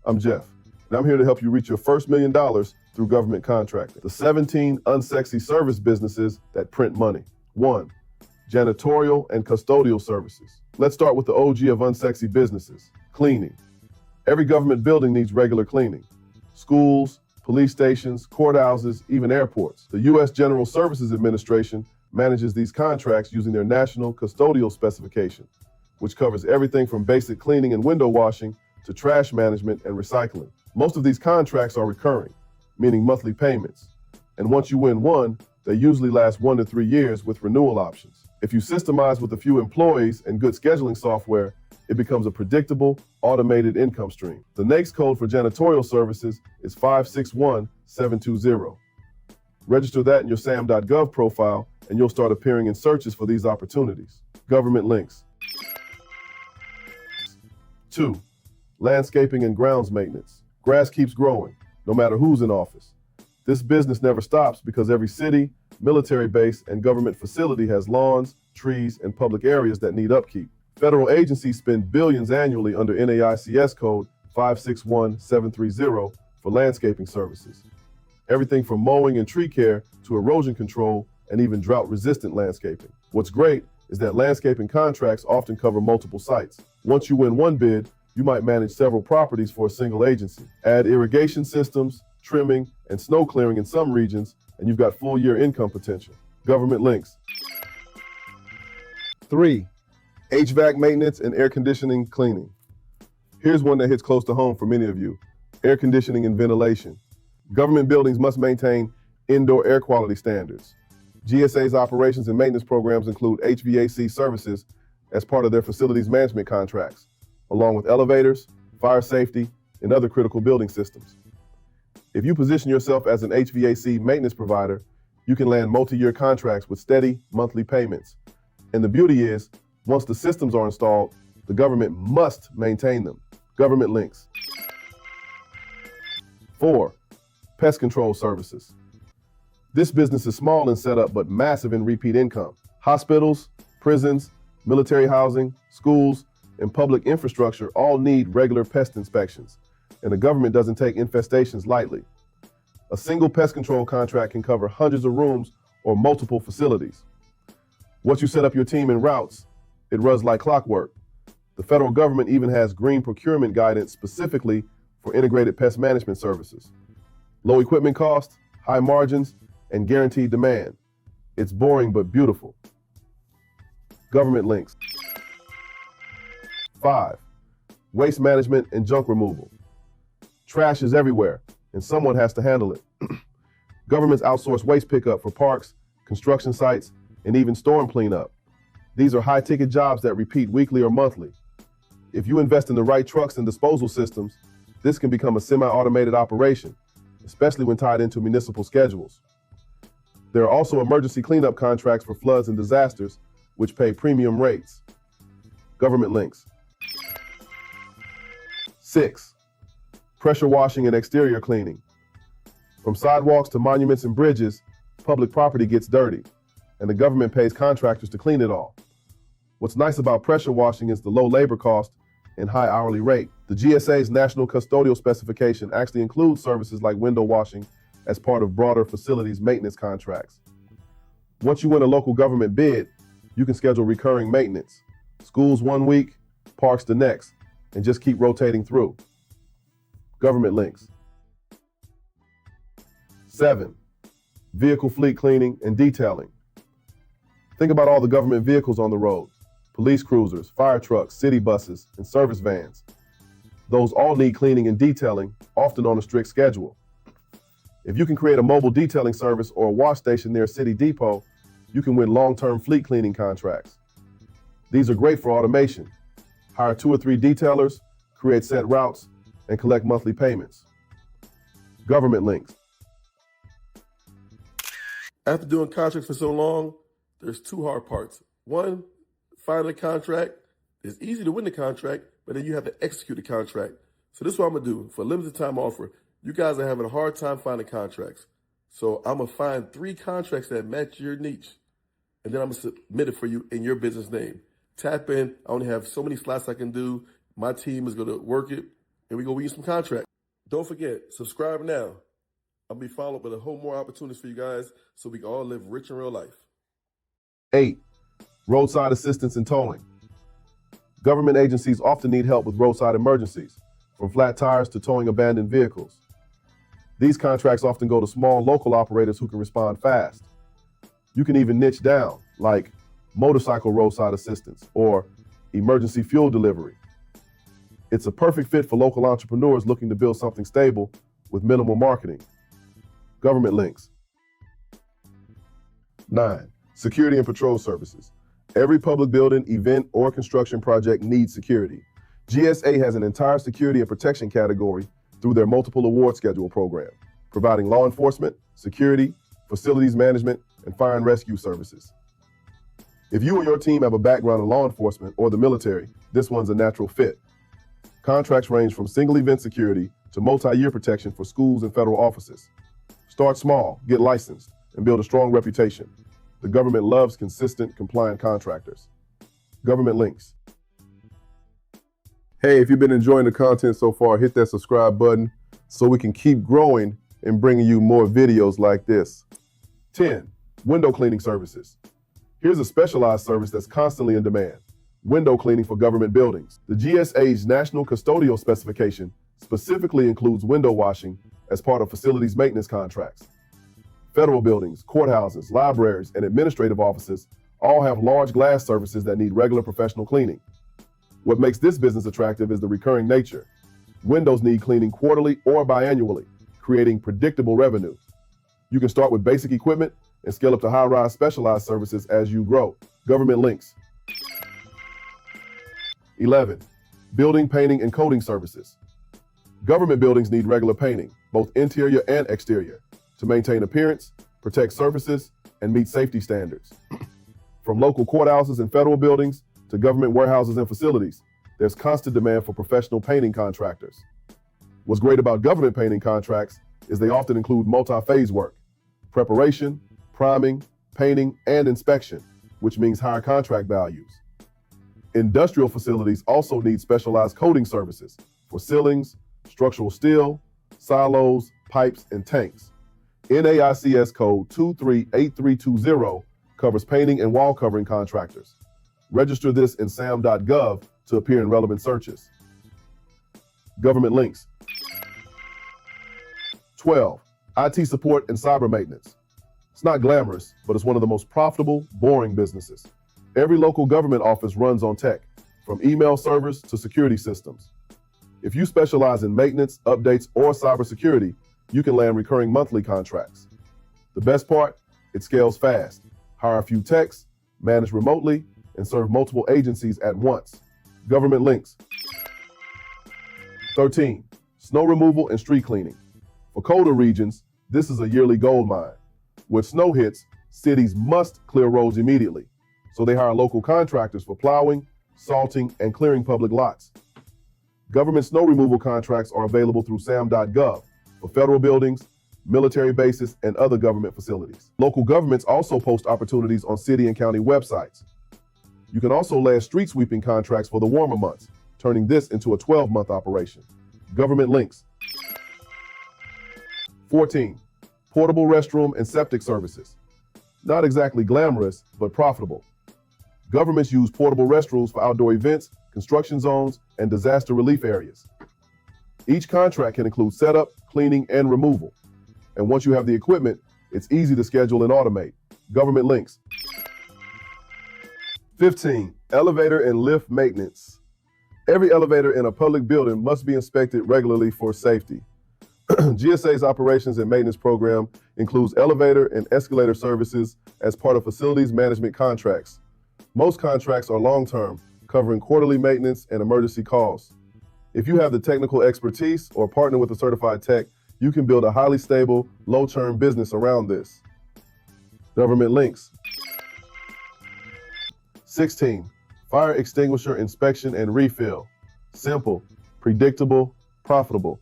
I'm Jeff, and I'm here to help you reach your first $1 million through government contracting. The 17 unsexy service businesses that print money. 1. Janitorial and custodial services. Let's start with the OG of unsexy businesses, cleaning. Every government building needs regular cleaning. Schools, police stations, courthouses, even airports. The U.S. General Services Administration manages these contracts using their national custodial specification, which covers everything from basic cleaning and window washing to trash management and recycling. Most of these contracts are recurring, meaning monthly payments. And once you win one, they usually last 1 to 3 years with renewal options. If you systemize with a few employees and good scheduling software, it becomes a predictable, automated income stream. The NAICS code for janitorial services is 561720. Register that in your sam.gov profile, and you'll start appearing in searches for these opportunities. Government links. 2. Landscaping and grounds maintenance. Grass keeps growing, no matter who's in office. This business never stops because every city, military base, and government facility has lawns, trees, and public areas that need upkeep. Federal agencies spend billions annually under NAICS code 561730 for landscaping services. Everything from mowing and tree care to erosion control and even drought-resistant landscaping. What's great is that landscaping contracts often cover multiple sites. Once you win one bid, you might manage several properties for a single agency. Add irrigation systems, trimming, and snow clearing in some regions, and you've got full-year income potential. Government links. 3. HVAC maintenance and air conditioning cleaning. Here's one that hits close to home for many of you: air conditioning and ventilation. Government buildings must maintain indoor air quality standards. GSA's operations and maintenance programs include HVAC services as part of their facilities management contracts, along with elevators, fire safety, and other critical building systems. If you position yourself as an HVAC maintenance provider, you can land multi-year contracts with steady monthly payments. And the beauty is, once the systems are installed, the government must maintain them. Government links. 4. Pest control services. This business is small in setup, but massive in repeat income. Hospitals, prisons, military housing, schools, and public infrastructure all need regular pest inspections, and the government doesn't take infestations lightly. A single pest control contract can cover hundreds of rooms or multiple facilities. Once you set up your team and routes, it runs like clockwork. The federal government even has green procurement guidance specifically for integrated pest management services. Low equipment costs, high margins, and guaranteed demand. It's boring but beautiful. Government links. 5. Waste management and junk removal. Trash is everywhere, and someone has to handle it. Governments outsource waste pickup for parks, construction sites, and even storm cleanup. These are high-ticket jobs that repeat weekly or monthly. If you invest in the right trucks and disposal systems, this can become a semi-automated operation, especially when tied into municipal schedules. There are also emergency cleanup contracts for floods and disasters, which pay premium rates. Government links. 6. Pressure washing and exterior cleaning. From sidewalks to monuments and bridges, public property gets dirty, and the government pays contractors to clean it all. What's nice about pressure washing is the low labor cost and high hourly rate. The GSA's national custodial specification actually includes services like window washing as part of broader facilities maintenance contracts. Once you win a local government bid, you can schedule recurring maintenance. Schools 1 week, parks the next, and just keep rotating through. Government links. 7. Vehicle fleet cleaning and detailing. Think about all the government vehicles on the road: police cruisers, fire trucks, city buses, and service vans. Those all need cleaning and detailing, often on a strict schedule. If you can create a mobile detailing service or a wash station near a city depot, you can win long-term fleet cleaning contracts. These are great for automation. Hire 2 or 3 detailers, create set routes, and collect monthly payments. Government links. After doing contracts for so long, there's 2 hard parts. 1, finding a contract. It's easy to win the contract, but then you have to execute the contract. So this is what I'm going to do. For a limited time offer, you guys are having a hard time finding contracts. So I'm going to find 3 contracts that match your niche, and then I'm going to submit it for you in your business name. Tap in. I only have so many slots I can do. My team is going to work it. and we're going to read some contracts. Don't forget, subscribe now. I'll be following up with a whole more opportunities for you guys so we can all live rich in real life. 8. Roadside assistance and towing. Government agencies often need help with roadside emergencies, from flat tires to towing abandoned vehicles. These contracts often go to small local operators who can respond fast. You can even niche down, like motorcycle roadside assistance or emergency fuel delivery. It's a perfect fit for local entrepreneurs looking to build something stable with minimal marketing. Government links. 9. Security and patrol services. Every public building, event, or construction project needs security. GSA has an entire security and protection category through their multiple award schedule program, providing law enforcement, security, facilities management, and fire and rescue services. If you or your team have a background in law enforcement or the military, this one's a natural fit. Contracts range from single event security to multi-year protection for schools and federal offices. Start small, get licensed, and build a strong reputation. The government loves consistent, compliant contractors. Government links. Hey, if you've been enjoying the content so far, hit that subscribe button so we can keep growing and bringing you more videos like this. 10. Window cleaning services. Here's a specialized service that's constantly in demand: window cleaning for government buildings. The GSA's National Custodial Specification specifically includes window washing as part of facilities maintenance contracts. Federal buildings, courthouses, libraries, and administrative offices all have large glass surfaces that need regular professional cleaning. What makes this business attractive is the recurring nature. Windows need cleaning quarterly or biannually, creating predictable revenue. You can start with basic equipment and scale up to high-rise specialized services as you grow. Government links. 11. Building, painting, and coating services. Government buildings need regular painting, both interior and exterior, to maintain appearance, protect surfaces, and meet safety standards. From local courthouses and federal buildings to government warehouses and facilities, there's constant demand for professional painting contractors. What's great about government painting contracts is they often include multi-phase work: preparation, priming, painting, and inspection, which means higher contract values. Industrial facilities also need specialized coating services for ceilings, structural steel, silos, pipes, and tanks. NAICS code 238320 covers painting and wall covering contractors. Register this in sam.gov to appear in relevant searches. Government links. 12. IT support and cyber maintenance. It's not glamorous, but it's one of the most profitable, boring businesses. Every local government office runs on tech, from email servers to security systems. If you specialize in maintenance, updates, or cybersecurity, you can land recurring monthly contracts. The best part? It scales fast. Hire a few techs, manage remotely, and serve multiple agencies at once. Government links. 13. Snow removal and street cleaning. For colder regions, this is a yearly gold mine. When snow hits, cities must clear roads immediately, so they hire local contractors for plowing, salting, and clearing public lots. Government snow removal contracts are available through sam.gov for federal buildings, military bases, and other government facilities. Local governments also post opportunities on city and county websites. You can also land street sweeping contracts for the warmer months, turning this into a 12-month operation. Government links. 14. Portable restroom and septic services. Not exactly glamorous, but profitable. Governments use portable restrooms for outdoor events, construction zones, and disaster relief areas. Each contract can include setup, cleaning, and removal. And once you have the equipment, it's easy to schedule and automate. Government links. 15. Elevator and lift maintenance. Every elevator in a public building must be inspected regularly for safety. GSA's operations and maintenance program includes elevator and escalator services as part of facilities management contracts. Most contracts are long-term, covering quarterly maintenance and emergency calls. If you have the technical expertise or partner with a certified tech, you can build a highly stable, low-term business around this. Government links. 16. Fire extinguisher inspection and refill. Simple, predictable, profitable.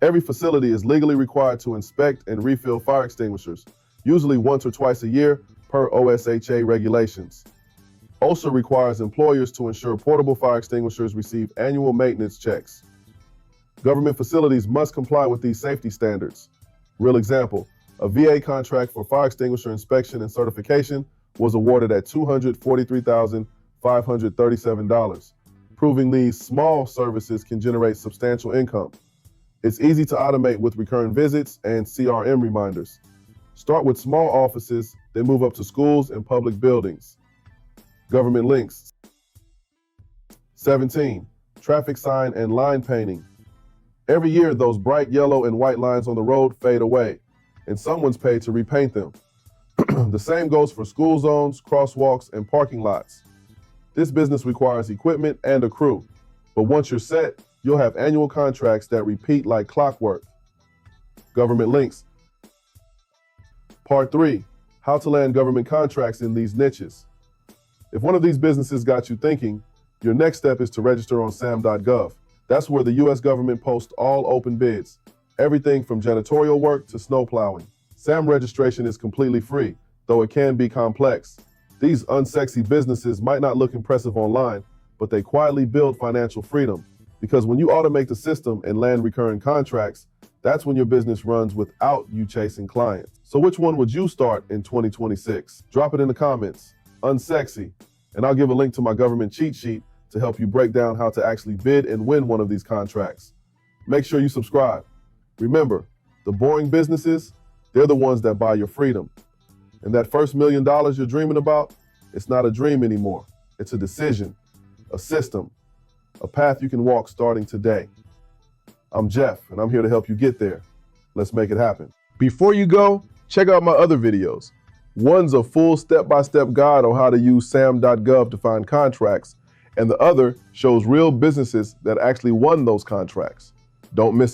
Every facility is legally required to inspect and refill fire extinguishers, usually once or twice a year per OSHA regulations. OSHA requires employers to ensure portable fire extinguishers receive annual maintenance checks. Government facilities must comply with these safety standards. Real example, a VA contract for fire extinguisher inspection and certification was awarded at $243,537, proving these small services can generate substantial income. It's easy to automate with recurring visits and CRM reminders. Start with small offices, then move up to schools and public buildings. Government links. 17. Traffic sign and line painting. Every year, those bright yellow and white lines on the road fade away, and someone's paid to repaint them. The same goes for school zones, crosswalks, and parking lots. This business requires equipment and a crew, but once you're set, you'll have annual contracts that repeat like clockwork. Government links. Part 3, how to land government contracts in these niches. If one of these businesses got you thinking, your next step is to register on sam.gov. That's where the U.S. government posts all open bids, everything from janitorial work to snow plowing. SAM registration is completely free, though it can be complex. These unsexy businesses might not look impressive online, but they quietly build financial freedom. Because when you automate the system and land recurring contracts, that's when your business runs without you chasing clients. So which one would you start in 2026? Drop it in the comments. Unsexy. And I'll give a link to my government cheat sheet to help you break down how to actually bid and win one of these contracts. Make sure you subscribe. Remember, the boring businesses, they're the ones that buy your freedom. And that first $1 million you're dreaming about, it's not a dream anymore. It's a decision, a system, a path you can walk starting today. I'm Jeff, and I'm here to help you get there. Let's make it happen. Before you go, check out my other videos. One's a full step-by-step guide on how to use sam.gov to find contracts, and the other shows real businesses that actually won those contracts. Don't miss it.